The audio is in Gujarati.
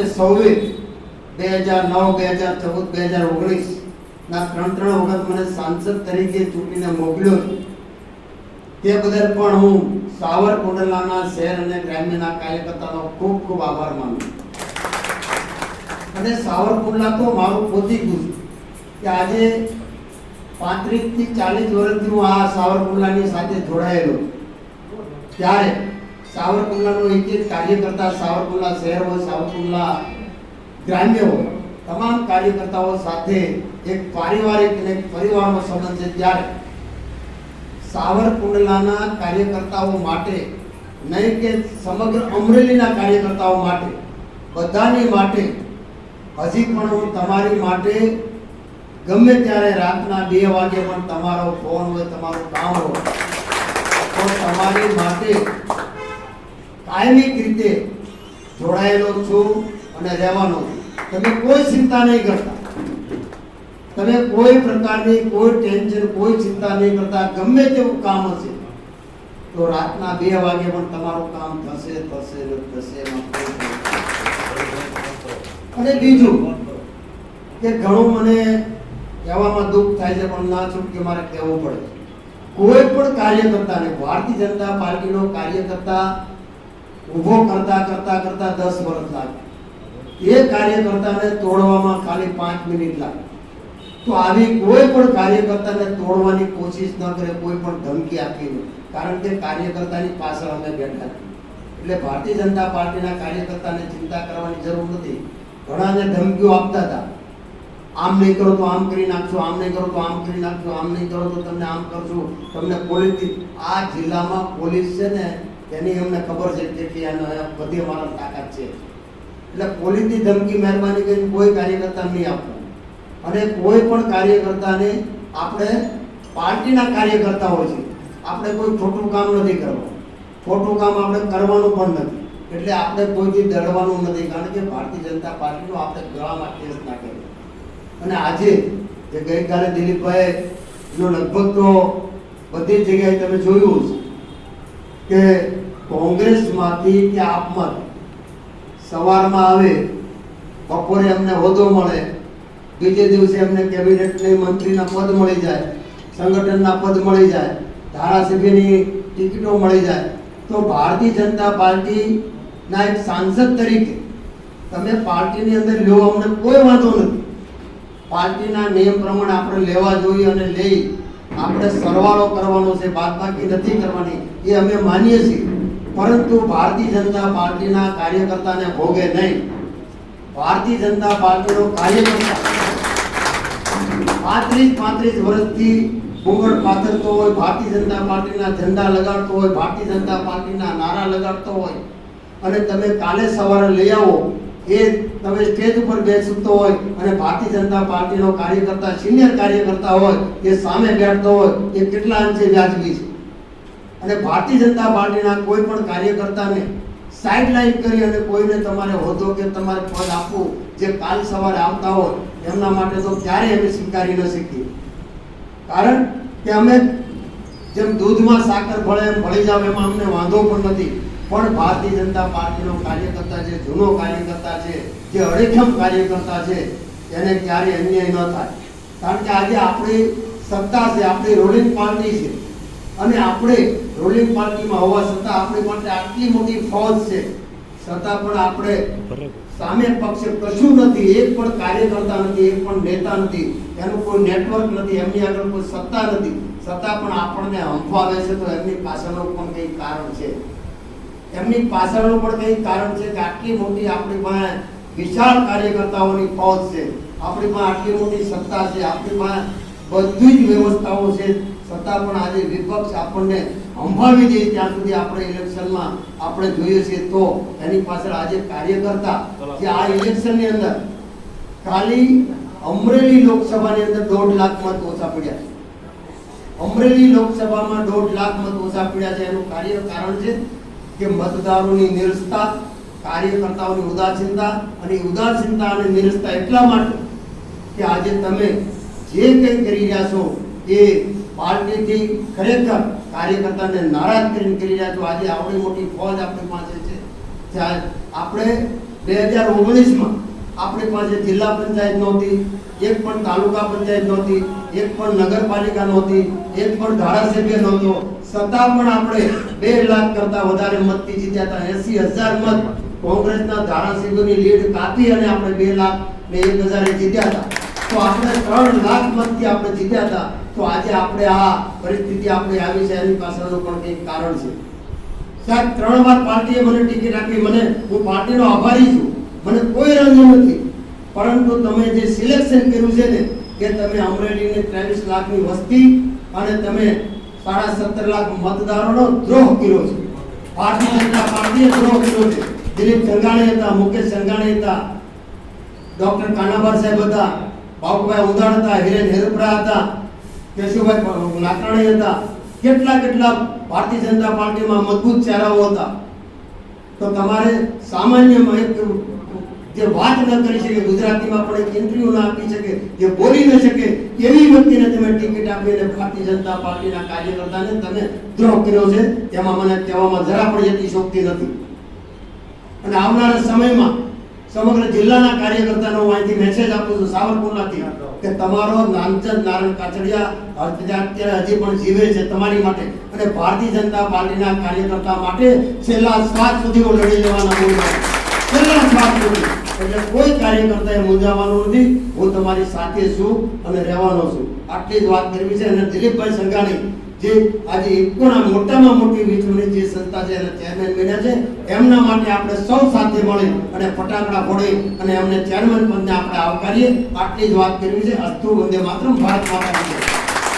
સૌએ 2009, 2014, 2019 ના ત્રણ વખત મને સાંસદ તરીકે ચૂંટીને મોકલ્યો છે. તે બદલ પણ હું સાવરકુંડલાના શહેર અને ગ્રામ્યના કાર્યકર્તાનો ખૂબ ખૂબ આભાર માનું છું. અને સાવરકુંડલા તો મારું પોતીકું છે કે આજે 35 થી 40 વર્ષથી હું આ સાવરકુંડલાની સાથે જોડાયેલો ત્યારે સાવરકુંડલાનો એક કાર્યકર્તા, સાવરકુંડલા શહેર હોય, સાવરકુંડલા ગ્રામ્ય હોય, તમામ કાર્યકર્તાઓ સાથે એક પારિવારિક અને પરિવારનો સંબંધ છે. ત્યારે સાવરકુંડલાના કાર્યકર્તાઓ માટે નહીં કે સમગ્ર અમરેલીના કાર્યકર્તાઓ માટે, બધાની માટે હજી પણ હું તમારી માટે ગમે ત્યારે રાતના 2 વાગે પણ તમારો ફોન હોય, તમારું કામ હોય તો તમારી માટે કાયમિક રીતે જોડાયેલો છું અને રહેવાનો છું. તમે કોઈ ચિંતા નહીં કરતા, તમે કોઈ પ્રકારની કોઈ ટેન્શન, કોઈ ચિંતા નહીં કરતા. ગમે તેવું કામ હશે તો રાતના 2 વાગે પણ તમારું કામ થશે. અને બીજું કે ઘણું મને કહેવામાં દુઃખ થાય છે, પણ ના છૂટકે મારે કહેવું પડે. કોઈ પણ કાર્યકર્તાને, ભારતીય જનતા પાર્ટીનો કાર્યકર્તા ઊભો કરતા 10 વર્ષ લાગે. એ કાર્યકર્તાને તોડવામાં ખાલી 5 મિનિટ લાગે. તો આવી કોઈ પણ કાર્યકર્તાને તોડવાની કોશિશ ન કરે, કોઈ પણ ધમકી આપી નહીં. કારણ કે કાર્યકર્તાની પાછળ અમે બેઠા છીએ. એટલે ભારતીય જનતા પાર્ટીના કાર્યકર્તાને ચિંતા કરવાની જરૂર નથી. ઘણાને ધમકીઓ આપતા હતા, આમ નહીં કરો તો આમ કરી નાખશું, આમ નહીં કરો તો આમ કરી નાખશું, આમ નહીં કરો તો તમને આમ કરશું, તમને પોલીસ. આ જિલ્લામાં પોલીસ છે ને, એની અમને ખબર છે કે બધી અમારા તાકાત છે. એટલે પોલીસની ધમકી મહેરબાની કરીને કોઈ કાર્યકર્તા નહીં આપવું. અને કોઈ પણ કાર્યકર્તાને આપણે પાર્ટીના કાર્યકર્તાઓ છે, આપણે કોઈ ખોટું કામ નથી કરવાનું, ખોટું કામ આપણે કરવાનું પણ નથી. એટલે આપણે કોઈથી ડરવાનું નથી, કારણ કે ભારતીય જનતા પાર્ટીનો આપણે ગળામાં ઠેસ નાખેલો. અને આજે જે ગઈકાલે દિલીપભાઈ નો લગભગ તો બધી જગ્યાએ તમે જોયું કે કોંગ્રેસમાંથી કે આપમાંથી સવારમાં આવે, બપોરે એમને હોદ્દો મળે, બીજે દિવસે એમને કેબિનેટની મંત્રીના પદ મળી જાય, સંગઠનના પદ મળી જાય, ધારાસભ્યની ટિકિટો મળી જાય. તો ભારતીય જનતા પાર્ટીના એક સાંસદ તરીકે તમે પાર્ટીની અંદર લો, અમને કોઈ વાંધો નથી. પાર્ટીના નિયમ પ્રમાણે આપણે લેવા જોઈએ અને લઈ આપણે સરવાળો કરવાનો છે, બાદબાકી નથી કરવાની, એ અમે માનીએ છીએ. પરંતુ ભારતીય જનતા પાર્ટીના કાર્યકર્તાને ભોગે નહીં. ભારતીય જનતા પાર્ટીનો કાર્યકર્તા 35 વર્ષથી ઘૂંઘટ પાથરતો હોય, ભારતીય જનતા પાર્ટીના ઝંડા લગાડતો હોય, ભારતીય જનતા પાર્ટીના નારા લગાડતો હોય, અને તમે કાલે સવારે લઈ આવો, એ તમે સ્ટેજ ઉપર બેસતો હોય અને ભારતીય જનતા પાર્ટીનો કાર્યકર્તા, સિનિયર કાર્યકર્તા હોય, એ સામે બેઠતો હોય, એ કેટલા અંશે વ્યાજબી છે. અને ભારતીય જનતા પાર્ટીના કોઈ પણ કાર્યકર્તાને સાઇડલાઇન કરી અને કોઈને તમારે હોદ્દો કે તમારે પદ આપવું, જે કાલ સવારે આવતા હોય, એમના માટે તો ક્યારેય અમે સ્વીકારી ન શકીએ. કારણ કે અમે જેમ દૂધમાં સાકર ભળે એમ ભળી જાવ, એમાં અમને વાંધો પણ નથી. પણ ભારતીય જનતા પાર્ટીનો કાર્યકર્તા છે, જૂનો કાર્યકર્તા છે, જે અડીખમ કાર્યકર્તા છે, એને ક્યારેય અન્યાય ન થાય. કારણ કે આજે આપણી સત્તા છે, આપણી રૂલિંગ પાર્ટી છે, અને આપણે રૂલિંગ પાર્ટીમાં હોવા છતાં આપણી માટે આટલી મોટી ફોજ છે, છતાં પણ આપણે સામે પક્ષે કશું નથી, એક પણ કાર્યકર્તા નથી, એક પણ નેતા નથી, એનું કોઈ નેટવર્ક નથી, એમની આગળ કોઈ સત્તા નથી, છતાં પણ આપણને હંફાવે છે. તો એમની પાછળનું પણ કંઈ કારણ છે. એમની પાછળનું પણ કંઈ કારણ છે કે આટલી મોટી આપણી પાસે વિશાળ કાર્યકર્તાઓની ફોજ છે, આપણી પાસે આટલી મોટી સત્તા છે, આપણી પાસે બધી જ વ્યવસ્થાઓ છે, છતાં પણ આજે વિપક્ષ આપણને સંભાળી દે ત્યાં સુધી આપણે ઇલેક્શનમાં આપણે જોઈએ છીએ. તો એની પાછળ આજે કાર્યકર્તા જે આ ઇલેક્શનની અંદર ખાલી અમરેલી લોકસભાની અંદર 1.5 લાખ મત ઓછા પડ્યા છે. અમરેલી લોકસભામાં 1.5 લાખ મત ઓછા પડ્યા છે. એનું કારણ છે કે મતદારોની નિરસતા, કાર્યકર્તાઓની ઉદાસીનતા, અને ઉદાસીનતા અને નિરસતા એટલા માટે કે આજે તમે જે કંઈ કરી રહ્યા છો એ પાર્ટીથી ખરેખર કાર્યકર્તાને નારાજ કરીને કરી રહ્યા છો. આજે આવડી મોટી ફોજ આપણી પાસે છે, આપણે 2019માં આપણી પાસે જિલ્લા પંચાયત નહોતી, એક પણ તાલુકા પંચાયત નહોતી, એક પણ નગરપાલિકા નહોતી, એક પણ ધારાસભ્ય નહોતો, છતાં પણ આપણે 2 લાખ કરતા વધારે મતથી જીત્યા હતા. 80,000 મત કોંગ્રેસના ધારાસભ્યોની લીડ કાપી અને આપણે 2,01,000 જીત્યા હતા. તો આપણે 3 લાખ મતથી આપણે જીત્યા હતા. તો આજે આપણે આ પરિસ્થિતિ આપણે આવી છે, એની પાછળનું પણ કંઈક કારણ છે. સાહેબ, 3 વાર પાર્ટીએ મને ટિકિટ આપી, હું પાર્ટીનો આભારી છું, મને કોઈ રંજ નથી. પરંતુ તમે જે સિલેક્શન કર્યું છે ને કે તમે અમરેલીની 23 લાખની વસ્તી અને તમે 17.5 લાખ મતદારોનો દ્રોહ કર્યો છે. ભારતીય જનતા પાર્ટીએ દ્રોહ કર્યો છે. દિલીપ સંઘાણી હતા, મુકેશ સંઘાણી હતા, ડોક્ટર કાનાબાર સાહેબ હતા, બાબુભાઈ ઉંધાડ હતા, હિરેન હેરપરા હતા, કેશુભાઈ નાકરાણી હતા, કેટલા ભારતીય જનતા પાર્ટીમાં મજબૂત ચહેરાઓ હતા. તો તમારે સામાન્યમાં એક જે વાત ન કરી શકે, ગુજરાતીમાં પણ એક ઇન્ટરવ્યુ ના આપી શકે, જે બોલી ન શકે એવી વ્યક્તિને તમે ટિકિટ આપીને ભારતીય જનતા પાર્ટીના કાર્યકર્તાને તમે દ્રોહ કર્યો છે, તેમાં મને કહેવામાં જરા પણ યતિશોક્તિ નથી. અને આવનારા સમયમાં સમગ્ર જિલ્લાના કાર્યકર્તાનો હું અહીંથી મેસેજ આપું છું સાવરકુંડલાથી કે તમારો નામચંદ નારાયણ કાછડિયા અત્યારે હજી પણ જીવે છે તમારી માટે અને ભારતીય જનતા પાર્ટીના કાર્યકર્તા માટે છેલ્લા શ્વાસ સુધી હું લડી લેવાના છું. છેલ્લા શ્વાસ સુધી. એટલે કોઈ કાર્યકર્તાએ મૂંઝાવાનું નથી. હું તમારી સાથે છું અને રહેવાનો છું. આટલી જ વાત કરવી છે. અને દિલીપભાઈ સંઘાણી જે આજે ઇફકોના મોટામાં મોટી વિશ્વની જે સંસ્થા છે એના ચેરમેન બન્યા છે, એમના માટે આપણે સૌ સાથે મળી અને ફટાકડા ફોડી અને એમને ચેરમેન પદને આપણે આવકારીએ. આટલી જ વાત કરવી છે. અસ્તુ વંદે માતરમ. ભારત માતા કી જય.